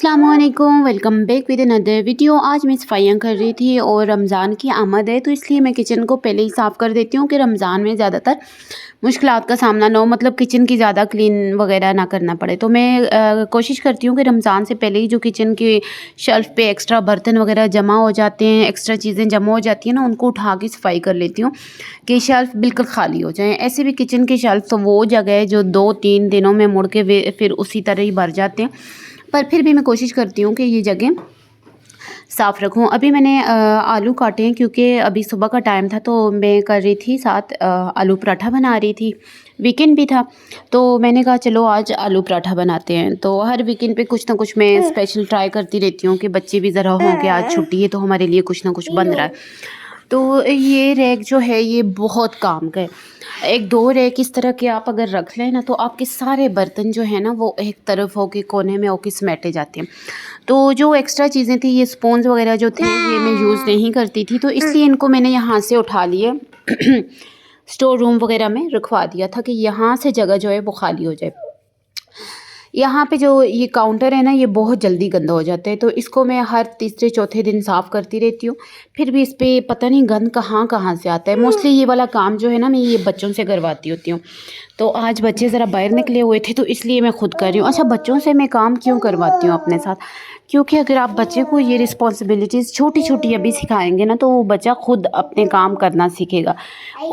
अस्सलाम वालेकुम, welcome back with another video. आज मैं सफाइयाँ कर रही थी और रमज़ान की आमद है तो इसलिए मैं किचन को पहले ही साफ़ कर देती हूँ कि रमज़ान में ज़्यादातर मुश्किलात का सामना ना हो, मतलब किचन की ज़्यादा क्लीन वगैरह ना करना पड़े। तो मैं कोशिश करती हूँ कि रमज़ान से पहले ही जो किचन की शेल्फ़ पे एक्स्ट्रा बर्तन वगैरह जमा हो जाते हैं, एक्स्ट्रा चीज़ें जमा हो जाती हैं ना, उनको उठा के सफाई कर लेती हूँ कि शेल्फ़ बिल्कुल खाली हो जाए। ऐसे भी किचन की शेल्फ़ तो वो जगह है जो 2-3 दिनों में मुड़ के वे फिर उसी तरह ही भर जाते हैं, पर फिर भी मैं कोशिश करती हूँ कि ये जगह साफ़ रखूँ। अभी मैंने आलू काटे हैं क्योंकि अभी सुबह का टाइम था तो मैं कर रही थी साथ आलू पराठा बना रही थी। वीकेंड भी था तो मैंने कहा चलो आज आलू पराठा बनाते हैं। तो हर वीकेंड पे कुछ ना कुछ मैं स्पेशल ट्राई करती रहती हूँ कि बच्चे भी ज़रा हों कि आज छुट्टी है तो हमारे लिए कुछ ना कुछ बन रहा है। तो ये रैक जो है ये बहुत काम का है। 1-2 रैक इस तरह के आप अगर रख लें ना तो आपके सारे बर्तन जो है ना वो एक तरफ होके कोने में होके समेटे जाते हैं। तो जो एक्स्ट्रा चीज़ें थी, ये स्पून्स वगैरह जो थे ये मैं यूज़ नहीं करती थी तो इसलिए इनको मैंने यहाँ से उठा लिए स्टोर रूम वगैरह में रखवा दिया था कि यहाँ से जगह जो है वो खाली हो जाए। यहाँ पे जो ये काउंटर है ना ये बहुत जल्दी गंदा हो जाता है तो इसको मैं हर तीसरे चौथे दिन साफ़ करती रहती हूँ। फिर भी इस पे पता नहीं गंद कहाँ कहाँ से आता है। मोस्टली ये वाला काम जो है ना मैं ये बच्चों से करवाती होती हूँ। तो आज बच्चे ज़रा बाहर निकले हुए थे तो इसलिए मैं खुद कर रही हूँ। अच्छा, बच्चों से मैं काम क्यों करवाती हूँ अपने साथ, क्योंकि अगर आप बच्चे को ये रिस्पॉन्सिबिलिटीज़ छोटी छोटी अभी सिखाएंगे ना तो वो बच्चा खुद अपने काम करना सीखेगा।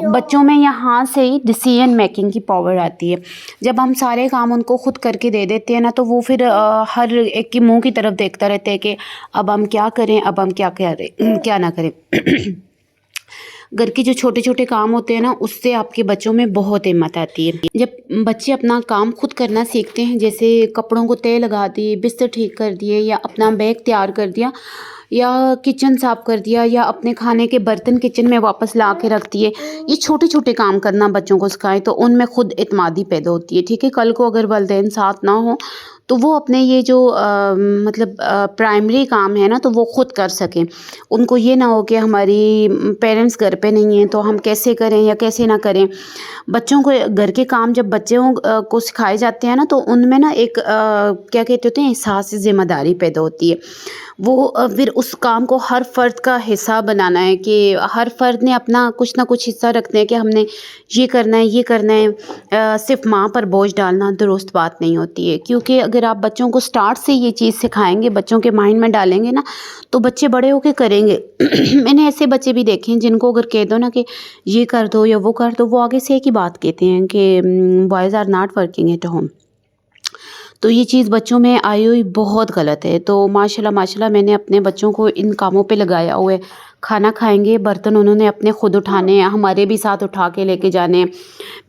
बच्चों में यहाँ से ही डिसीजन मेकिंग की पावर आती है। जब हम सारे काम उनको खुद करके दे देते हैं ना तो वो फिर हर एक के मुंह की तरफ देखता रहता है कि अब हम क्या करें, अब हम क्या करें क्या ना करें। घर के जो छोटे छोटे काम होते हैं ना उससे आपके बच्चों में बहुत हिम्मत आती है। जब बच्चे अपना काम खुद करना सीखते हैं, जैसे कपड़ों को तय लगा दिए, बिस्तर ठीक कर दिए, या अपना बैग तैयार कर दिया, या किचन साफ कर दिया, या अपने खाने के बर्तन किचन में वापस ला के रख दिए, ये छोटे छोटे काम करना बच्चों को सिखाएं तो उनमें खुद इत्मीदी पैदा होती है। ठीक है, कल को अगर वालिदैन साथ ना हो तो वो अपने ये जो मतलब प्राइमरी काम है ना तो वो खुद कर सकें। उनको ये ना हो कि हमारी पेरेंट्स घर पे नहीं हैं तो हम कैसे करें या कैसे ना करें। बच्चों को घर के काम जब बच्चों को सिखाए जाते हैं ना तो उनमें ना एक क्या कहते होते हैं, एहसास ज़िम्मेदारी पैदा होती है। वो फिर उस काम को हर फ़र्द का हिस्सा बनाना है कि हर फ़र्द ने अपना कुछ ना कुछ हिस्सा रखना है कि हमने ये करना है, ये करना है। सिर्फ माँ पर बोझ डालना दुरुस्त बात नहीं होती है, क्योंकि अगर आप बच्चों को स्टार्ट से ये चीज़ सिखाएंगे, बच्चों के माइंड में डालेंगे ना तो बच्चे बड़े होकर करेंगे। मैंने ऐसे बच्चे भी देखे हैं जिनको अगर कह दो ना कि ये कर दो या वो कर दो, वो आगे से एक ही बात कहते हैं कि boys are not working at home. तो ये चीज़ बच्चों में आई हुई बहुत गलत है। तो माशाल्लाह माशाल्लाह मैंने अपने बच्चों को इन कामों पे लगाया हुआ है। खाना खाएंगे, बर्तन उन्होंने अपने खुद उठाने हैं, हमारे भी साथ उठा के लेके जाने हैं,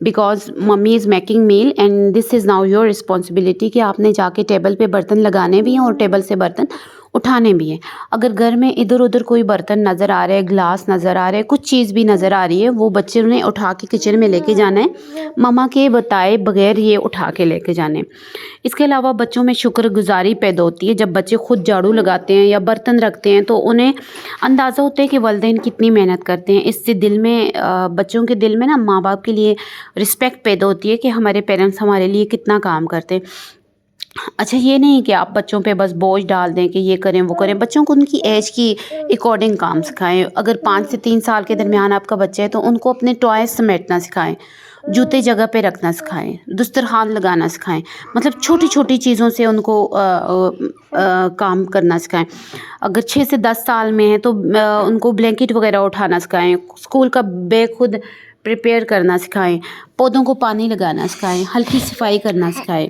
because mummy is making meal and this is now your responsibility कि आपने जाके टेबल पे बर्तन लगाने भी हैं और टेबल से बर्तन उठाने भी हैं। अगर घर में इधर उधर कोई बर्तन नज़र आ रहा है, ग्लास नज़र आ रहा है, कुछ चीज़ भी नज़र आ रही है, वो बच्चे ने उठा के किचन में लेके जाना है, मम्मा के बताए बगैर ये उठा के लेके जाने। इसके अलावा बच्चों में शुक्रगुजारी पैदा होती है। जब बच्चे खुद झाड़ू लगाते हैं या बर्तन रखते हैं तो उन्हें अंदाज़ा होता है कि वालिदैन कितनी मेहनत करते हैं। इससे दिल में बच्चों के दिल में ना माँ बाप के लिए रिस्पेक्ट पैदा होती है कि हमारे पेरेंट्स हमारे लिए कितना काम करते हैं। अच्छा, ये नहीं कि आप बच्चों पे बस बोझ डाल दें कि ये करें वो करें। बच्चों को उनकी एज की अकॉर्डिंग काम सिखाएं। अगर 5 से 3 साल के दरमियान आपका बच्चा है तो उनको अपने टॉयज समेटना सिखाएं, जूते जगह पे रखना सिखाएं, दस्तरखान लगाना सिखाएं। मतलब छोटी छोटी चीज़ों से उनको काम करना सिखाएं। अगर 6 से 10 साल में है तो उनको ब्लैंकेट वगैरह उठाना सिखाएं, स्कूल का बैग खुद प्रिपेयर करना सिखाएं, पौधों को पानी लगाना सिखाएं, हल्की सफाई करना सिखाएं।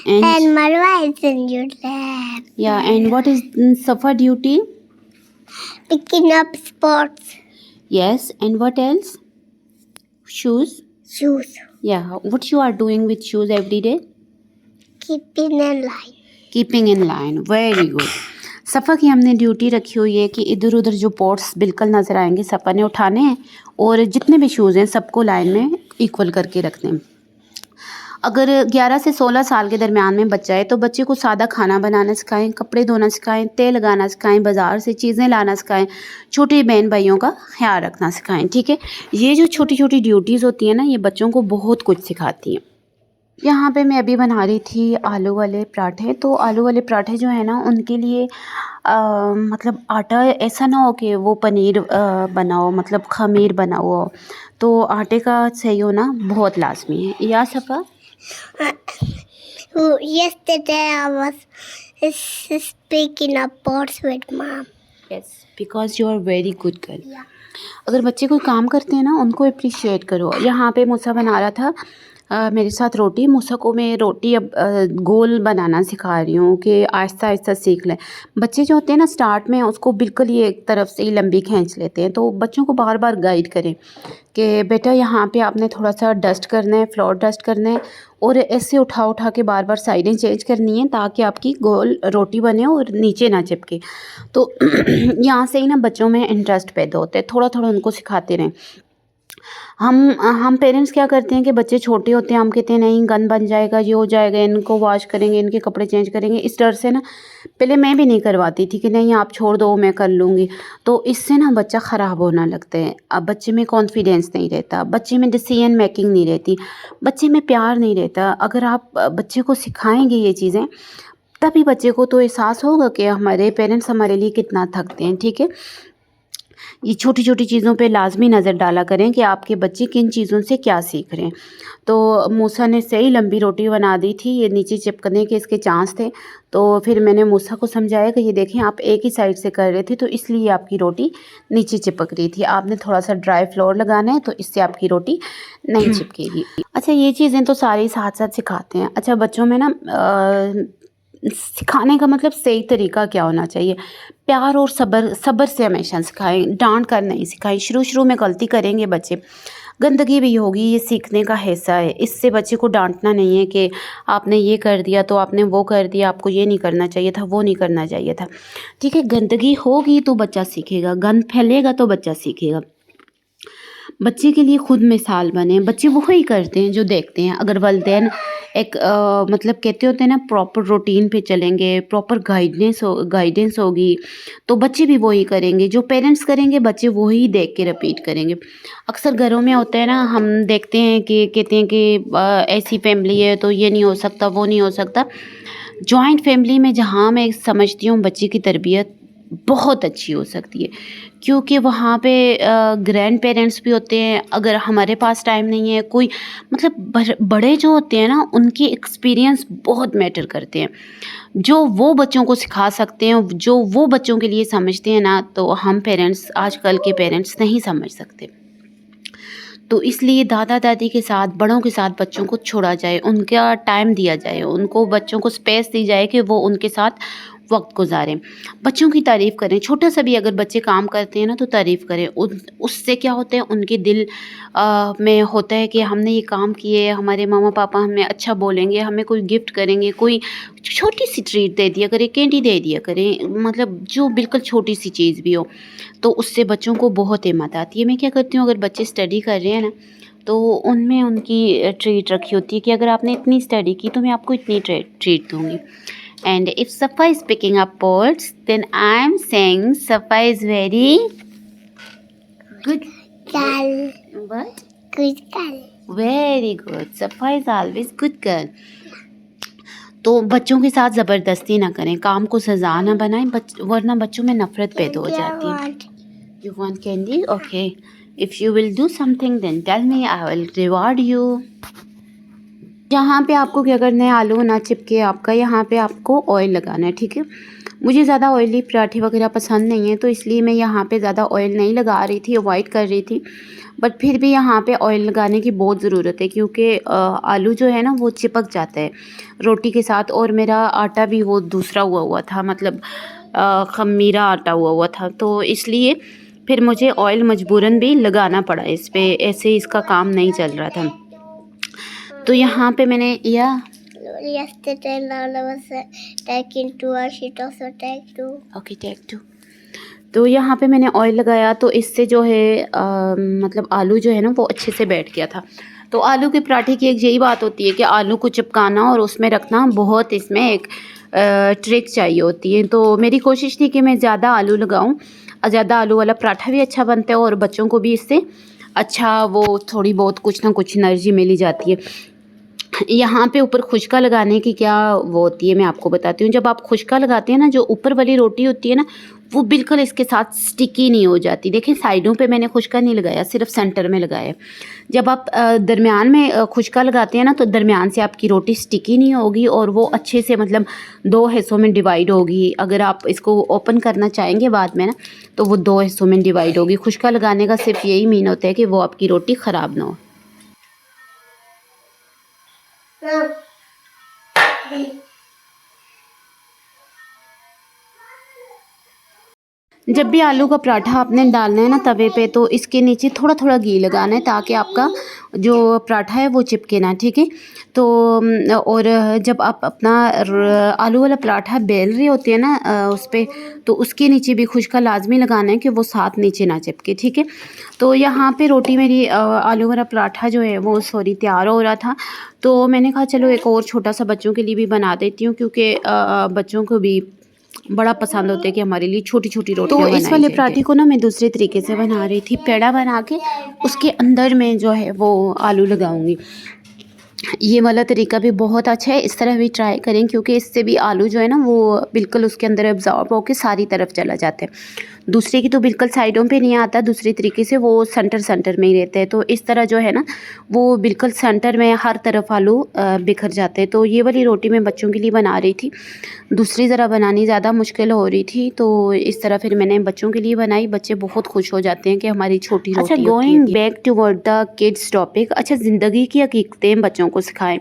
And Marwa is in your lab. yeah, and what is Safa duty? Picking up spots. Yes, and what else? Shoes. Shoes. Yeah, what you are doing with shoes every day? Keeping in line. Keeping in line. Very good. सफ़ा की हमने duty रखी हुई है कि इधर उधर जो पॉट्स बिल्कुल नज़र आएंगे सफ़ा ने उठाने हैं और जितने भी शूज़ हैं सबको लाइन में इक्वल करके रखने हैं। अगर 11 से 16 साल के दरमियान में बच्चा है तो बच्चे को सादा खाना बनाना सिखाएं, कपड़े धोना सिखाएं, तेल लगाना सिखाएं, बाज़ार से चीज़ें लाना सिखाएं, छोटे बहन भाइयों का ख्याल रखना सिखाएं। ठीक है, ये जो छोटी छोटी ड्यूटीज़ होती हैं ना ये बच्चों को बहुत कुछ सिखाती हैं। यहाँ पे मैं अभी बना रही थी आलू वाले पराठे। तो आलू वाले पराठे जो है ना उनके लिए मतलब आटा ऐसा ना हो कि वो पनीर बनाओ, मतलब खमीर बना हुआ हो। तो आटे का सही होना बहुत लाजमी है। या सफ़ा? Yesterday I was picking up pots with mom. Yes, because you are very good girl. Yeah. अगर बच्चे कोई काम करते हैं ना उनको अप्रिशिएट करो। यहाँ पे मूसा बना रहा था मेरे साथ रोटी। मूसा को मैं रोटी अब गोल बनाना सिखा रही हूँ कि आहिस्ता आहिस्ता सीख लें। बच्चे जो होते हैं ना स्टार्ट में उसको बिल्कुल ही एक तरफ से ही लंबी खींच लेते हैं। तो बच्चों को बार बार गाइड करें कि बेटा यहाँ पे आपने थोड़ा सा डस्ट करना है, फ्लोर डस्ट करना है, और ऐसे उठा उठा के बार बार साइडें चेंज करनी है ताकि आपकी गोल रोटी बने और नीचे ना चिपके। तो यहाँ से ही ना बच्चों में इंटरेस्ट पैदा होता है। थोड़ा थोड़ा उनको सिखाते रहें। हम पेरेंट्स क्या करते हैं कि बच्चे छोटे होते हैं, हम कहते हैं नहीं गंद बन जाएगा, ये हो जाएगा, इनको वॉश करेंगे, इनके कपड़े चेंज करेंगे। इस डर से ना पहले मैं भी नहीं करवाती थी कि नहीं आप छोड़ दो मैं कर लूँगी। तो इससे ना बच्चा ख़राब होना लगता है। अब बच्चे में कॉन्फिडेंस नहीं रहता, बच्चे में डिसीजन मेकिंग नहीं रहती, बच्चे में प्यार नहीं रहता। अगर आप बच्चे को सिखाएंगे ये चीज़ें तभी बच्चे को तो एहसास होगा कि हमारे पेरेंट्स हमारे लिए कितना थकते हैं। ठीक है, ये छोटी छोटी चीज़ों पे लाजमी नज़र डाला करें कि आपके बच्चे किन चीज़ों से क्या सीख रहे हैं। तो मूसा ने सही लंबी रोटी बना दी थी, ये नीचे चिपकने के इसके चांस थे। तो फिर मैंने मूसा को समझाया कि ये देखें आप एक ही साइड से कर रहे थे तो इसलिए आपकी रोटी नीचे चिपक रही थी, आपने थोड़ा सा ड्राई फ्लोर लगाना है तो इससे आपकी रोटी नहीं चिपकेगी। अच्छा, ये चीज़ें तो सारी साथ साथ सिखाते हैं। अच्छा, बच्चों में ना सिखाने का मतलब सही तरीका क्या होना चाहिए, प्यार और सब्र से हमेशा सिखाएं, डांट कर नहीं सिखाएं। शुरू शुरू में गलती करेंगे बच्चे, गंदगी भी होगी, ये सीखने का हिस्सा है। इससे बच्चे को डांटना नहीं है कि आपने ये कर दिया तो आपने वो कर दिया, आपको ये नहीं करना चाहिए था, वो नहीं करना चाहिए था। ठीक है, गंदगी होगी तो बच्चा सीखेगा, गंद फैलेगा तो बच्चा सीखेगा। बच्चे के लिए खुद मिसाल बने। बच्चे वही करते हैं जो देखते हैं। अगर वालिदैन एक मतलब कहते होते हैं ना प्रॉपर रूटीन पे चलेंगे, प्रॉपर गाइडेंस होगी तो बच्चे भी वही करेंगे। जो पेरेंट्स करेंगे बच्चे वही देख के रिपीट करेंगे। अक्सर घरों में होता है ना, हम देखते हैं कि कहते हैं कि ऐसी फैमिली है तो ये नहीं हो सकता, वो नहीं हो सकता। जॉइंट फैमिली में जहाँ मैं समझती हूँ बच्चे की तरबियत बहुत अच्छी हो सकती है, क्योंकि वहाँ पे ग्रैंड पेरेंट्स भी होते हैं। अगर हमारे पास टाइम नहीं है, कोई मतलब बड़े जो होते हैं ना उनके एक्सपीरियंस बहुत मैटर करते हैं। जो वो बच्चों को सिखा सकते हैं, जो वो बच्चों के लिए समझते हैं ना, तो हम पेरेंट्स, आजकल के पेरेंट्स नहीं समझ सकते। तो इसलिए दादा दादी के साथ, बड़ों के साथ बच्चों को छोड़ा जाए, उनका टाइम दिया जाए, उनको बच्चों को स्पेस दी जाए कि वो उनके साथ वक्त गुजारें। बच्चों की तारीफ़ करें, छोटा सा भी अगर बच्चे काम करते हैं ना तो तारीफ़ करें। उससे क्या होता है, उनके दिल में होता है कि हमने ये काम किए, हमारे मामा पापा हमें अच्छा बोलेंगे, हमें कोई गिफ्ट करेंगे, कोई छोटी सी ट्रीट दे दिया करें, कैंडी दे दिया करें, मतलब जो बिल्कुल छोटी सी चीज़ भी हो, तो उससे बच्चों को बहुत हिम्मत आती है। मैं क्या करती हूँ, अगर बच्चे स्टडी कर रहे हैं ना तो उनमें उनकी ट्रीट रखी होती है कि अगर आपने इतनी स्टडी की तो मैं आपको इतनी ट्रीट दूँगी। And if Safa is picking up pots, then I am saying Safa is very good Girl. What? Good girl. Very good. Safa is always good girl. तो बच्चों के साथ ज़बरदस्ती ना करें, काम को सज़ा ना बनाएं, वरना बच्चों में नफ़रत पैदा हो जाती है। You want candy? Okay. If you will do something, then tell me. I will reward you. यहाँ पे आपको क्या करना है, आलू ना चिपके आपका, यहाँ पे आपको ऑयल लगाना है। ठीक है, मुझे ज़्यादा ऑयली पराठे वगैरह पसंद नहीं है तो इसलिए मैं यहाँ पे ज़्यादा ऑयल नहीं लगा रही थी, अवॉइड कर रही थी। बट फिर भी यहाँ पे ऑयल लगाने की बहुत ज़रूरत है, क्योंकि आलू जो है ना वो चिपक जाता है रोटी के साथ। और मेरा आटा भी वो दूसरा हुआ था, मतलब खमीरा आटा हुआ था, तो इसलिए फिर मुझे ऑयल मजबूरन भी लगाना पड़ा इस पर, ऐसे इसका काम नहीं चल रहा था। तो यहाँ पे मैंने Yesterday Lala was taking 2 or she also take 2. Okay take 2। तो यहाँ पे मैंने ऑयल लगाया तो इससे जो है मतलब आलू जो है ना वो अच्छे से बैठ गया था। तो आलू के पराठे की एक यही बात होती है कि आलू को चिपकाना और उसमें रखना बहुत, इसमें एक ट्रिक चाहिए होती है। तो मेरी कोशिश थी कि मैं ज़्यादा आलू लगाऊं, ज़्यादा आलू वाला पराठा भी अच्छा बनता है और बच्चों को भी इससे अच्छा वो थोड़ी बहुत कुछ ना कुछ एनर्जी मिली जाती है। यहाँ पे ऊपर खुशका लगाने की क्या वो होती है मैं आपको बताती हूँ। जब आप खुशका लगाते हैं ना, जो ऊपर वाली रोटी होती है ना, वो बिल्कुल इसके साथ स्टिकी नहीं हो जाती। देखिए साइडों पे मैंने खुशका नहीं लगाया, सिर्फ सेंटर में लगाया है। जब आप दरमियान में खुशका लगाते हैं ना, तो दरमियान से आपकी रोटी स्टिकी नहीं होगी और वो अच्छे से मतलब 2 हिस्सों में डिवाइड होगी। अगर आप इसको ओपन करना चाहेंगे बाद में ना, तो वो 2 हिस्सों में डिवाइड होगी। खुशका लगाने का सिर्फ यही मीन होता है कि वो आपकी रोटी ख़राब ना हो। जब भी आलू का पराठा आपने डालना है ना तवे पे, तो इसके नीचे थोड़ा थोड़ा घी लगाना है ताकि आपका जो पराठा है वो चिपके ना, ठीक है। तो और जब आप अपना आलू वाला पराठा बेल रहे होते हैं ना उस पर, तो उसके नीचे भी खुशका लाजमी लगाना है कि वो साथ नीचे ना चिपके, ठीक है। तो यहाँ पे रोटी मेरी आलू वाला पराठा जो है वो तैयार हो रहा था। तो मैंने कहा चलो एक और छोटा सा बच्चों के लिए भी बना देती हूँ, क्योंकि बच्चों को भी बड़ा पसंद होता है कि हमारे लिए छोटी छोटी रोटियां बनाई जाएं। तो इस वाले पराठे को ना मैं दूसरे तरीके से बना रही थी। पेड़ा बना के उसके अंदर में जो है वो आलू लगाऊंगी। ये वाला तरीका भी बहुत अच्छा है, इस तरह भी ट्राई करें, क्योंकि इससे भी आलू जो है ना वो बिल्कुल उसके अंदर एब्जॉर्ब होकर सारी तरफ चला जाता है। दूसरे की तो बिल्कुल साइडों पे नहीं आता, दूसरी तरीके से वो सेंटर में ही रहता है। तो इस तरह जो है ना वो बिल्कुल सेंटर में हर तरफ आलू बिखर जाते हैं। तो ये वाली रोटी मैं बच्चों के लिए बना रही थी, दूसरी ज़रा बनानी ज़्यादा मुश्किल हो रही थी। तो इस तरह फिर मैंने बच्चों के लिए बनाई। बच्चे बहुत खुश हो जाते हैं कि हमारी छोटी रोटी। अच्छा, going back toward the kids topic. अच्छा, ज़िंदगी की हकीकतें बच्चों को सिखाएं।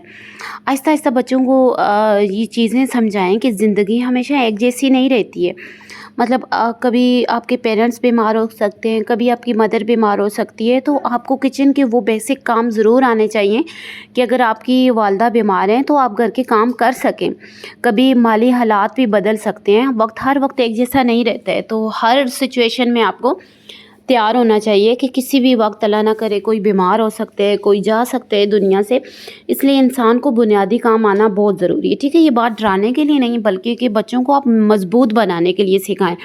आहिस्ता आहिस्ता बच्चों को ये चीज़ें समझाएं कि ज़िंदगी हमेशा एक जैसी नहीं रहती है। मतलब कभी आपके पेरेंट्स बीमार हो सकते हैं, कभी आपकी मदर बीमार हो सकती है, तो आपको किचन के वो बेसिक काम ज़रूर आने चाहिए कि अगर आपकी वालदा बीमार हैं तो आप घर के काम कर सकें। कभी माली हालात भी बदल सकते हैं, हर वक्त एक जैसा नहीं रहता है। तो हर सिचुएशन में आपको तैयार होना चाहिए कि किसी भी वक्त अल्लाह ना करे कोई बीमार हो सकते हैं, कोई जा सकते हैं दुनिया से। इसलिए इंसान को बुनियादी काम आना बहुत ज़रूरी है, ठीक है। ये बात डराने के लिए नहीं, बल्कि कि बच्चों को आप मजबूत बनाने के लिए सिखाएं।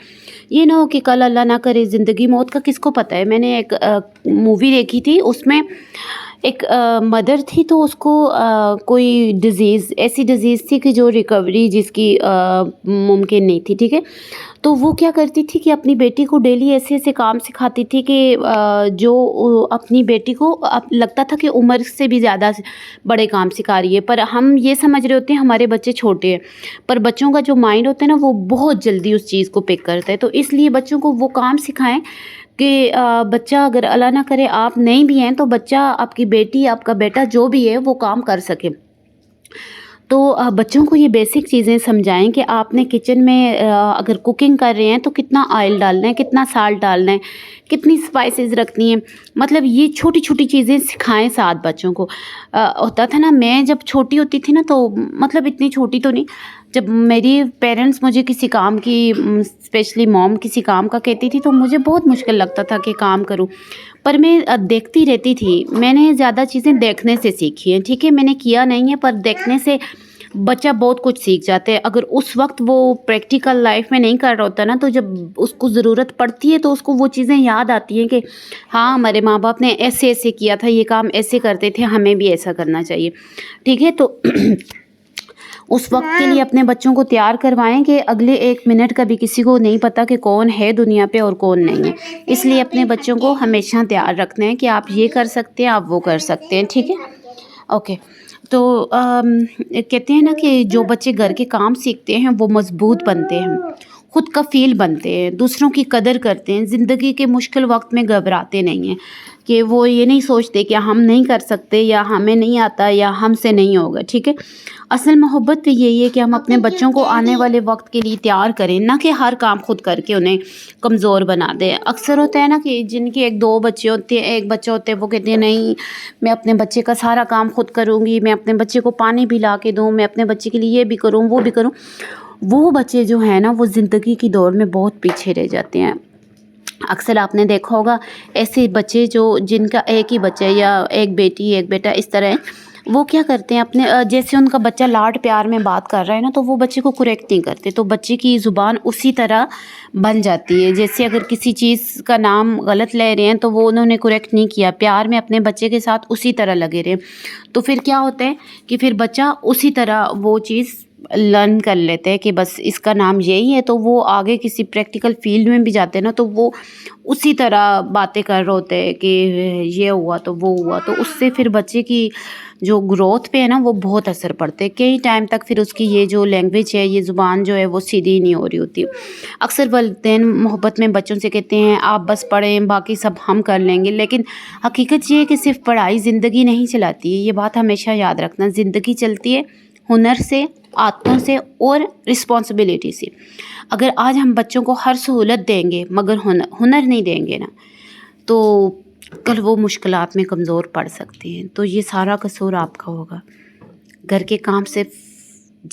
ये ना हो कि कल अल्लाह ना करे ज़िंदगी मौत का किसको पता है। मैंने एक मूवी देखी थी, उसमें एक मदर थी, तो उसको कोई डिज़ीज़, ऐसी डिज़ीज़ थी कि जो रिकवरी जिसकी मुमकिन नहीं थी, ठीक है। तो वो क्या करती थी कि अपनी बेटी को डेली ऐसे ऐसे काम सिखाती थी कि जो अपनी बेटी को लगता था कि उम्र से भी ज़्यादा बड़े काम सिखा रही है। पर हम ये समझ रहे होते हैं हमारे बच्चे छोटे हैं, पर बच्चों का जो माइंड होता है ना वो बहुत जल्दी उस चीज़ को पिक करता है। तो इसलिए बच्चों को वो काम सिखाएं कि बच्चा अगर अल्लाह ना करे आप नहीं भी हैं, तो बच्चा, आपकी बेटी, आपका बेटा जो भी है वो काम कर सके। तो बच्चों को ये बेसिक चीज़ें समझाएं कि आपने किचन में अगर कुकिंग कर रहे हैं तो कितना ऑयल डालना है, कितना साल्ट डालना है, कितनी स्पाइसेस रखनी है। मतलब ये छोटी छोटी चीज़ें सिखाएं साथ बच्चों को। होता था ना, मैं जब छोटी होती थी ना, तो मतलब इतनी छोटी तो नहीं, जब मेरी पेरेंट्स मुझे किसी काम की, स्पेशली मॉम किसी काम का कहती थी, तो मुझे बहुत मुश्किल लगता था कि काम करूं। पर मैं देखती रहती थी। मैंने ज़्यादा चीज़ें देखने से सीखी हैं, ठीक है। मैंने किया नहीं है, पर देखने से बच्चा बहुत कुछ सीख जाते हैं। अगर उस वक्त वो प्रैक्टिकल लाइफ में नहीं कर रहा होता ना, तो जब उसको ज़रूरत पड़ती है तो उसको वो चीज़ें याद आती हैं कि हाँ, हमारे माँ बाप ने ऐसे ऐसे किया था, ये काम ऐसे करते थे, हमें भी ऐसा करना चाहिए, ठीक है। तो उस वक्त के लिए अपने बच्चों को तैयार करवाएं कि अगले 1 मिनट का भी किसी को नहीं पता कि कौन है दुनिया पे और कौन नहीं है। इसलिए अपने बच्चों को हमेशा तैयार रखना है कि आप ये कर सकते हैं, आप वो कर सकते हैं, ठीक है। ओके। तो कहते हैं ना कि जो बच्चे घर के काम सीखते हैं वो मजबूत बनते हैं, खुद का फील बनते हैं, दूसरों की कदर करते हैं, ज़िंदगी के मुश्किल वक्त में घबराते नहीं हैं, कि वो ये नहीं सोचते कि हम नहीं कर सकते या हमें नहीं आता या हमसे नहीं होगा, ठीक है। असल मोहब्बत तो यही है कि हम अपने बच्चों को आने वाले वक्त के लिए तैयार करें, ना कि हर काम खुद करके उन्हें कमज़ोर बना दें। अक्सर होता है ना कि जिनके 1-2 बच्चे होते हैं, एक बच्चा होता है, वो कहते हैं नहीं, मैं अपने बच्चे का सारा काम खुद करूँगी, मैं अपने बच्चे को पानी भी ला के दूँ, मैं अपने बच्चे के लिए ये भी करूँ, वो भी करूँ। वो बच्चे जो हैं ना वो ज़िंदगी की दौड़ में बहुत पीछे रह जाते हैं। अक्सर आपने देखा होगा ऐसे बच्चे जो जिनका एक ही बच्चा है या एक बेटी एक बेटा इस तरह है, وہ کیا کرتے ہیں اپنے جیسے ان کا بچہ لاڈ پیار میں بات کر رہا ہے نا تو وہ بچے کو کریکٹ نہیں کرتے، تو بچے کی زبان اسی طرح بن جاتی ہے۔ جیسے اگر کسی چیز کا نام غلط لے رہے ہیں تو وہ انہوں نے کریکٹ نہیں کیا، پیار میں اپنے بچے کے ساتھ اسی طرح لگے رہے، تو پھر کیا ہوتا ہے کہ پھر بچہ اسی طرح وہ چیز لرن کر لیتے ہیں کہ بس اس کا نام یہی ہے، تو وہ آگے کسی پریکٹیکل فیلڈ میں بھی جاتے ہیں نا تو وہ اسی طرح باتیں کر رہے ہوتے ہیں کہ یہ ہوا تو وہ ہوا، تو اس سے پھر بچے کی جو گروتھ پہ ہے نا وہ بہت اثر پڑتا ہے، کئی ٹائم تک پھر اس کی یہ جو لینگویج ہے، یہ زبان جو ہے وہ سیدھی نہیں ہو رہی ہوتی۔ اکثر والدین محبت میں بچوں سے کہتے ہیں آپ بس پڑھیں باقی سب ہم کر لیں گے، لیکن حقیقت یہ ہے کہ صرف پڑھائی زندگی نہیں چلاتی ہے، یہ بات ہمیشہ یاد رکھنا، زندگی چلتی ہے ہنر سے، عادتوں سے اور رسپانسبلٹی سے۔ اگر آج ہم بچوں کو ہر سہولت دیں گے مگر ہنر نہیں دیں گے نا تو کل وہ مشکلات میں کمزور پڑ سکتے ہیں، تو یہ سارا قصور آپ کا ہوگا۔ گھر کے کام صرف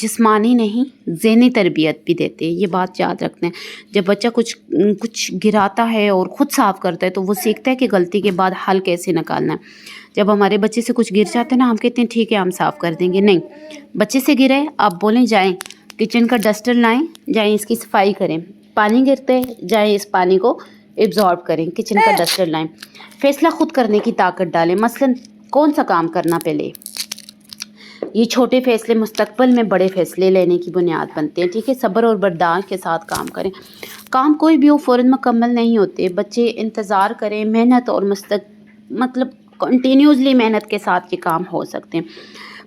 جسمانی نہیں ذہنی تربیت بھی دیتے ہیں، یہ بات یاد رکھتے ہیں۔ جب بچہ کچھ گراتا ہے اور خود صاف کرتا ہے تو وہ سیکھتا ہے کہ غلطی کے بعد حل کیسے نکالنا ہے۔ جب ہمارے بچے سے کچھ گر جاتا ہے نا ہم کہتے ہیں ٹھیک ہے ہم صاف کر دیں گے، نہیں، بچے سے گرے آپ بولیں جائیں کچن کا ڈسٹر لائیں، جائیں اس کی صفائی کریں، پانی گرتے جائیں اس پانی کو ایبزارب کریں، کچن کا ڈسٹر لائیں، فیصلہ خود کرنے کی طاقت ڈالیں، مثلا کون سا کام کرنا پہلے۔ یہ چھوٹے فیصلے مستقبل میں بڑے فیصلے لینے کی بنیاد بنتے ہیں، ٹھیک ہے۔ صبر اور برداشت کے ساتھ کام کریں، کام کوئی بھی ہو فوراً مکمل نہیں ہوتے، بچے انتظار کریں، محنت اور مطلب کنٹینیوسلی محنت کے ساتھ یہ کام ہو سکتے ہیں۔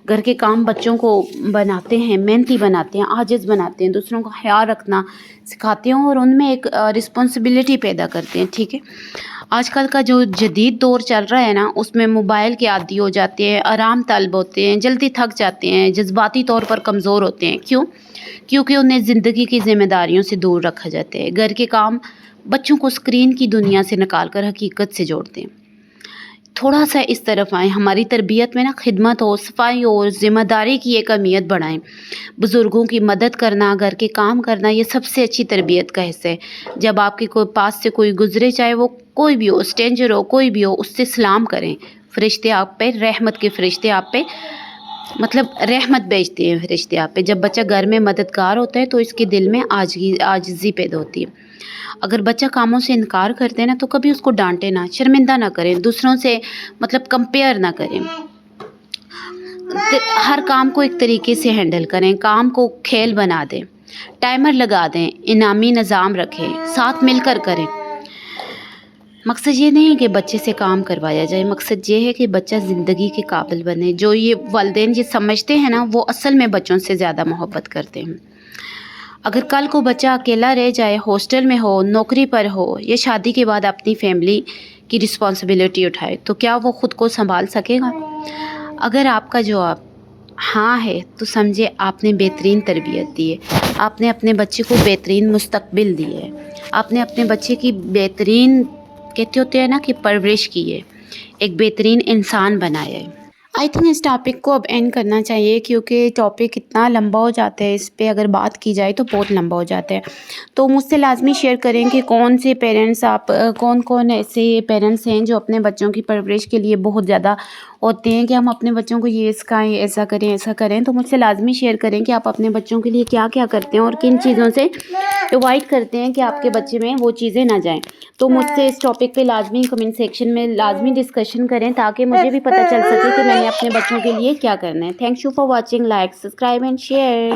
گھر کے کام بچوں کو بناتے ہیں محنتی، بناتے ہیں عاجز، بناتے ہیں دوسروں کا خیال رکھنا سکھاتے ہیں اور ان میں ایک رسپانسبلٹی پیدا کرتے ہیں، ٹھیک ہے۔ آج کل کا جو جدید دور چل رہا ہے نا اس میں موبائل کے عادی ہو جاتے ہیں، آرام طلب ہوتے ہیں، جلدی تھک جاتے ہیں، جذباتی طور پر کمزور ہوتے ہیں، کیونکہ انہیں زندگی کی ذمہ داریوں سے دور رکھا جاتا ہے۔ گھر کے کام بچوں کو اسکرین کی دنیا سے نکال کر حقیقت سے جوڑتے ہیں۔ تھوڑا سا اس طرف آئیں، ہماری تربیت میں نا خدمت ہو، صفائی اور ذمہ داری کی ایک اہمیت بڑھائیں۔ بزرگوں کی مدد کرنا، گھر کے کام کرنا یہ سب سے اچھی تربیت کا حصہ ہے۔ جب آپ کے پاس سے کوئی گزرے، چاہے وہ کوئی بھی ہو، اسٹرینجر ہو، کوئی بھی ہو، اس سے سلام کریں۔ فرشتے آپ پہ، رحمت کے فرشتے آپ پہ رحمت بھیجتے ہیں فرشتے آپ پہ۔ جب بچہ گھر میں مددگار ہوتا ہے تو اس کے دل میں عاجزی پیدا ہوتی ہے۔ اگر بچہ کاموں سے انکار کرتے ہیں نا تو کبھی اس کو ڈانٹے نہ، شرمندہ نہ کریں، دوسروں سے کمپیئر نہ کریں، ہر کام کو ایک طریقے سے ہینڈل کریں، کام کو کھیل بنا دیں، ٹائمر لگا دیں، انعامی نظام رکھیں، ساتھ مل کر کریں۔ مقصد یہ نہیں کہ بچے سے کام کروایا جائے، مقصد یہ ہے کہ بچہ زندگی کے قابل بنے۔ جو یہ والدین یہ سمجھتے ہیں نا وہ اصل میں بچوں سے زیادہ محبت کرتے ہیں۔ اگر کل کو بچہ اکیلا رہ جائے، ہاسٹل میں ہو، نوکری پر ہو یا شادی کے بعد اپنی فیملی کی رسپانسبلٹی اٹھائے تو کیا وہ خود کو سنبھال سکے گا؟ اگر آپ کا جواب ہاں ہے تو سمجھے آپ نے بہترین تربیت دی ہے، آپ نے اپنے بچے کو بہترین مستقبل دی ہے، آپ نے اپنے بچے کی بہترین کہتے ہوتے ہیں نا کہ پرورش کی ہے، ایک بہترین انسان بنایا ہے۔ آئی تھنک اس ٹاپک کو اب اینڈ کرنا چاہیے کیونکہ ٹاپک اتنا لمبا ہو جاتا ہے، اس پہ اگر بات کی جائے تو بہت لمبا ہو جاتا ہے۔ تو مجھ سے لازمی شیئر کریں کہ کون ایسے پیرنٹس ہیں جو اپنے بچوں کی پرورش کے لیے بہت زیادہ ہوتے ہیں کہ ہم اپنے بچوں کو یہ سکھائیں، ایسا کریں، تو مجھ سے لازمی شیئر کریں کہ آپ اپنے بچوں کے لیے کیا کیا کرتے ہیں اور کن چیزوں سے اوائڈ کرتے ہیں کہ آپ کے بچے میں وہ چیزیں نہ جائیں۔ تو مجھ سے اس ٹاپک پہ لازمی کمنٹ سیکشن میں لازمی ڈسکشن کریں تاکہ مجھے بھی پتہ چل سکے کہ میں نے اپنے بچوں کے لیے کیا کرنا ہے۔ Thank you for watching, like, subscribe and share.